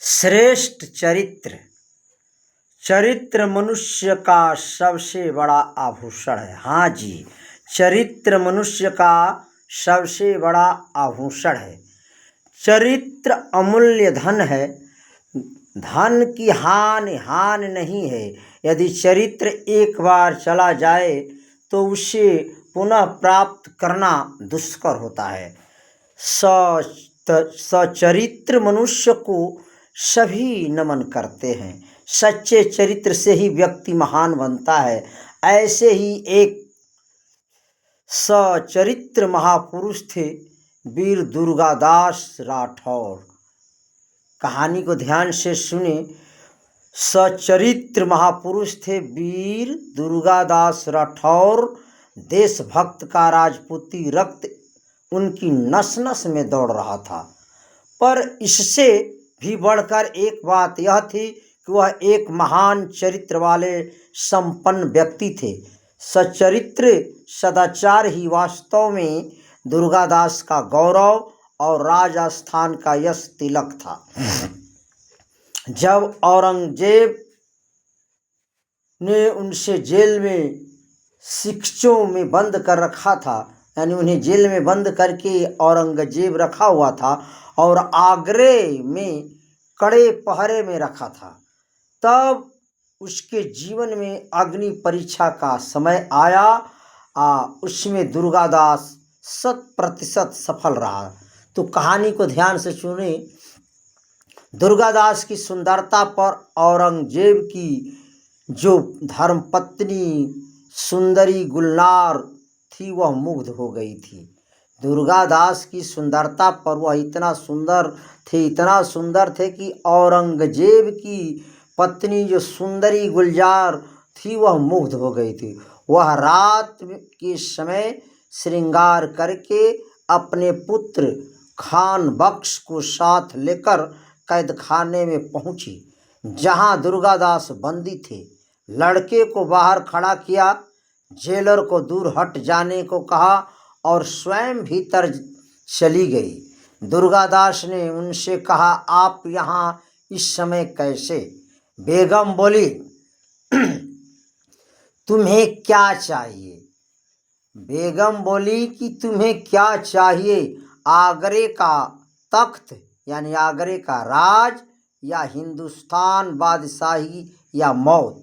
श्रेष्ठ चरित्र। चरित्र मनुष्य का सबसे बड़ा आभूषण है। हाँ जी, चरित्र मनुष्य का सबसे बड़ा आभूषण है। चरित्र अमूल्य धन है। धन की हान नहीं है। यदि चरित्र एक बार चला जाए तो उसे पुनः प्राप्त करना दुष्कर होता है। सचरित्र मनुष्य को सभी नमन करते हैं। सच्चे चरित्र से ही व्यक्ति महान बनता है। ऐसे ही एक सचरित्र महापुरुष थे वीर दुर्गादास राठौर। कहानी को ध्यान से सुने। सचरित्र महापुरुष थे वीर दुर्गादास राठौर। देशभक्त का राजपूती रक्त उनकी नस नस में दौड़ रहा था। पर इससे भी बढ़कर एक बात यह थी कि वह एक महान चरित्र वाले संपन्न व्यक्ति थे। सचरित्र सदाचार ही वास्तव में दुर्गादास का गौरव और राजस्थान का यश तिलक था। जब औरंगजेब ने उनसे जेल में शिक्षों में बंद कर रखा था, यानी उन्हें जेल में बंद करके औरंगजेब रखा हुआ था और आगरे में कड़े पहरे में रखा था, तब उसके जीवन में अग्नि परीक्षा का समय आया। उसमें दुर्गादास 100% सफल रहा। तो कहानी को ध्यान से सुने। दुर्गादास की सुंदरता पर औरंगजेब की जो धर्मपत्नी सुंदरी गुलनार थी वह मुग्ध हो गई थी। दुर्गादास की सुंदरता पर वह इतना सुंदर थे कि औरंगजेब की पत्नी जो सुंदरी गुलजार थी वह मुग्ध हो गई थी। वह रात के समय श्रृंगार करके अपने पुत्र खान बख्श को साथ लेकर कैद खाने में पहुंची, जहां दुर्गादास बंदी थे। लड़के को बाहर खड़ा किया, जेलर को दूर हट जाने को कहा और स्वयं भीतर चली गई। दुर्गादास ने उनसे कहा, आप यहाँ इस समय कैसे? बेगम बोली, तुम्हें क्या चाहिए? बेगम बोली कि तुम्हें क्या चाहिए? आगरे का तख्त यानी आगरे का राज, या हिंदुस्तान बादशाही, या मौत?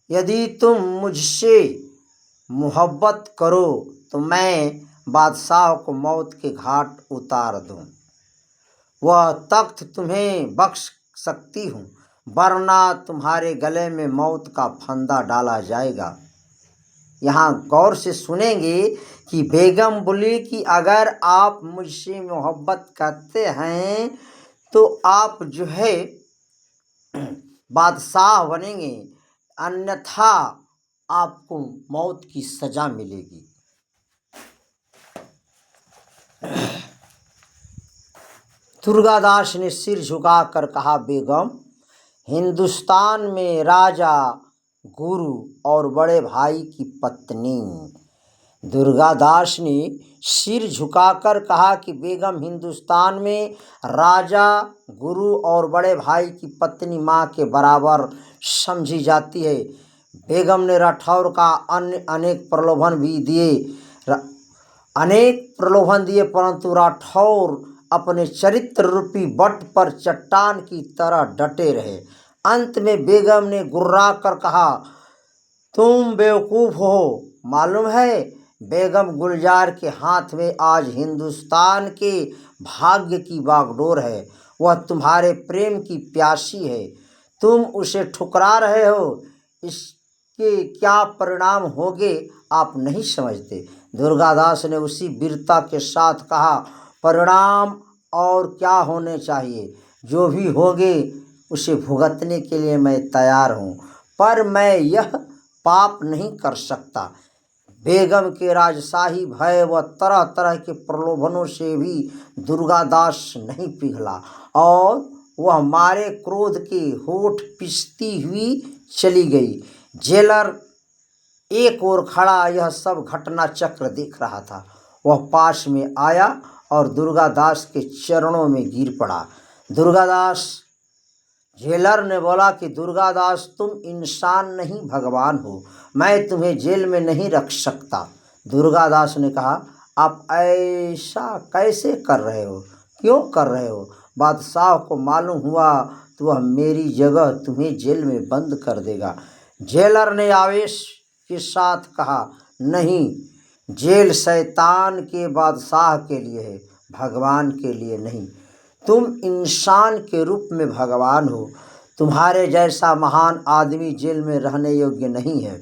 यदि तुम मुझसे मोहब्बत करो तो मैं बादशाह को मौत के घाट उतार दूं। वह तख्त तुम्हें बख्श सकती हूँ, वरना तुम्हारे गले में मौत का फंदा डाला जाएगा। यहाँ गौर से सुनेंगे कि बेगम बोली कि अगर आप मुझसे मोहब्बत करते हैं तो आप जो है बादशाह बनेंगे, अन्यथा आपको मौत की सजा मिलेगी। दुर्गादास ने सिर झुकाकर कहा, बेगम, हिंदुस्तान में राजा, गुरु और बड़े भाई की पत्नी। दुर्गादास ने सिर झुकाकर कहा कि बेगम, हिंदुस्तान में राजा, गुरु और बड़े भाई की पत्नी माँ के बराबर समझी जाती है। बेगम ने राठौर का अनेक प्रलोभन दिए, परंतु राठौर अपने चरित्र रूपी बट पर चट्टान की तरह डटे रहे। अंत में बेगम ने गुर्रा कर कहा, तुम बेवकूफ़ हो। मालूम है, बेगम गुलजार के हाथ में आज हिंदुस्तान के भाग्य की बागडोर है। वह तुम्हारे प्रेम की प्यासी है। तुम उसे ठुकरा रहे हो। इसके क्या परिणाम होंगे आप नहीं समझते। दुर्गादास ने उसी वीरता के साथ कहा, परिणाम और क्या होने चाहिए, जो भी होंगे उसे भुगतने के लिए मैं तैयार हूँ, पर मैं यह पाप नहीं कर सकता। बेगम के राजशाही भय व तरह तरह के प्रलोभनों से भी दुर्गादास नहीं पिघला और वह मारे क्रोध के होठ पिसती हुई चली गई। जेलर एक ओर खड़ा यह सब घटना चक्र देख रहा था। वह पास में आया और दुर्गादास के चरणों में गिर पड़ा। दुर्गादास जेलर ने बोला कि दुर्गादास, तुम इंसान नहीं भगवान हो, मैं तुम्हें जेल में नहीं रख सकता। दुर्गादास ने कहा, आप ऐसा कैसे कर रहे हो, क्यों कर रहे हो? बादशाह को मालूम हुआ तो वह मेरी जगह तुम्हें जेल में बंद कर देगा। जेलर ने आवेश के साथ कहा, नहीं, जेल शैतान के बादशाह के लिए है, भगवान के लिए नहीं। तुम इंसान के रूप में भगवान हो, तुम्हारे जैसा महान आदमी जेल में रहने योग्य नहीं है।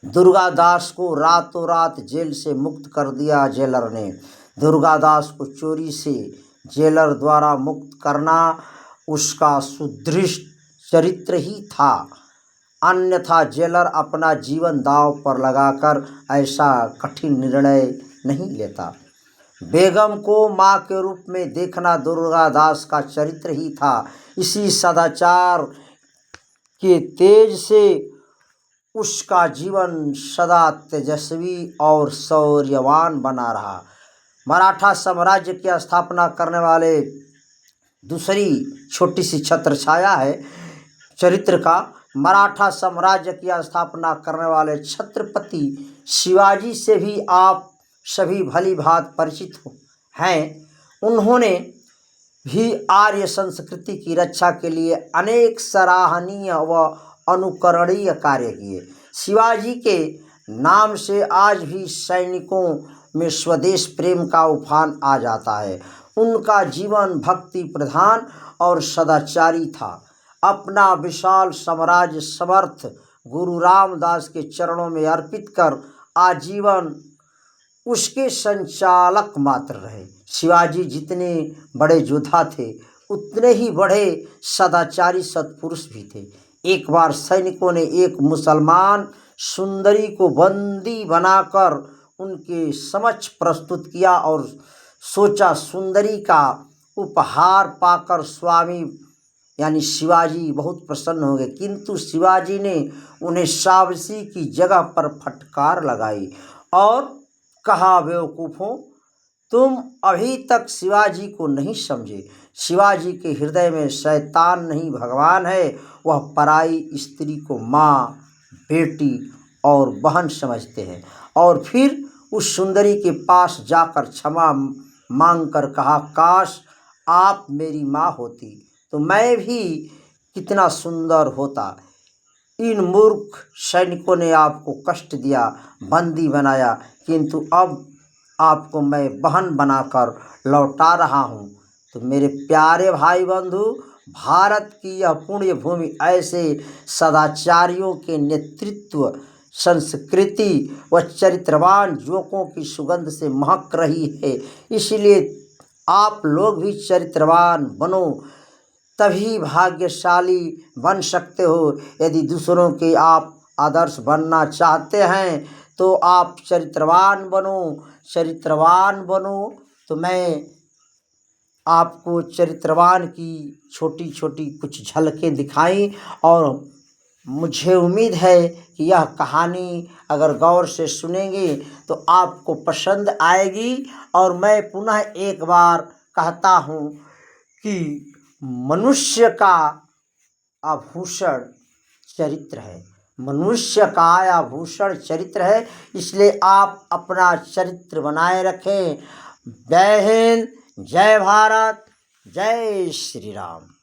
दुर्गादास को रातों रात जेल से मुक्त कर दिया जेलर ने। दुर्गादास को चोरी से जेलर द्वारा मुक्त करना उसका सुदृढ़ चरित्र ही था, अन्यथा जेलर अपना जीवन दांव पर लगाकर ऐसा कठिन निर्णय नहीं लेता। बेगम को माँ के रूप में देखना दुर्गादास का चरित्र ही था। इसी सदाचार के तेज से उसका जीवन सदा तेजस्वी और शौर्यवान बना रहा। मराठा साम्राज्य की स्थापना करने वाले दूसरी छोटी सी छत्र छाया है चरित्र का। मराठा साम्राज्य की स्थापना करने वाले छत्रपति शिवाजी से भी आप सभी भली भांति परिचित हैं। उन्होंने भी आर्य संस्कृति की रक्षा के लिए अनेक सराहनीय व अनुकरणीय कार्य किए। शिवाजी के नाम से आज भी सैनिकों में स्वदेश प्रेम का उफान आ जाता है। उनका जीवन भक्ति प्रधान और सदाचारी था। अपना विशाल साम्राज्य समर्थ गुरु रामदास के चरणों में अर्पित कर आजीवन उसके संचालक मात्र रहे। शिवाजी जितने बड़े योद्धा थे उतने ही बड़े सदाचारी सत्पुरुष भी थे। एक बार सैनिकों ने एक मुसलमान सुंदरी को बंदी बनाकर उनके समक्ष प्रस्तुत किया और सोचा सुंदरी का उपहार पाकर स्वामी यानी शिवाजी बहुत प्रसन्न हो गए, किंतु शिवाजी ने उन्हें शाबाशी की जगह पर फटकार लगाई और कहा, बेवकूफ़ों, तुम अभी तक शिवाजी को नहीं समझे। शिवाजी के हृदय में शैतान नहीं भगवान है। वह पराई स्त्री को माँ, बेटी और बहन समझते हैं। और फिर उस सुंदरी के पास जाकर क्षमा मांगकर कहा, काश आप मेरी माँ होती तो मैं भी कितना सुंदर होता। इन मूर्ख सैनिकों ने आपको कष्ट दिया, बंदी बनाया, किंतु अब आपको मैं बहन बनाकर लौटा रहा हूँ। तो मेरे प्यारे भाई बंधु, भारत की यह पुण्य भूमि ऐसे सदाचारियों के नेतृत्व, संस्कृति व चरित्रवान युवकों की सुगंध से महक रही है। इसलिए आप लोग भी चरित्रवान बनो, तभी भाग्यशाली बन सकते हो। यदि दूसरों के आप आदर्श बनना चाहते हैं तो आप चरित्रवान बनो। चरित्रवान बनो तो मैं आपको चरित्रवान की छोटी छोटी कुछ झलकें दिखाई और मुझे उम्मीद है कि यह कहानी अगर गौर से सुनेंगे तो आपको पसंद आएगी। और मैं पुनः एक बार कहता हूँ कि मनुष्य का आभूषण चरित्र है, मनुष्य का आभूषण चरित्र है। इसलिए आप अपना चरित्र बनाए रखें। जय हिंद, जय भारत, जय श्री राम।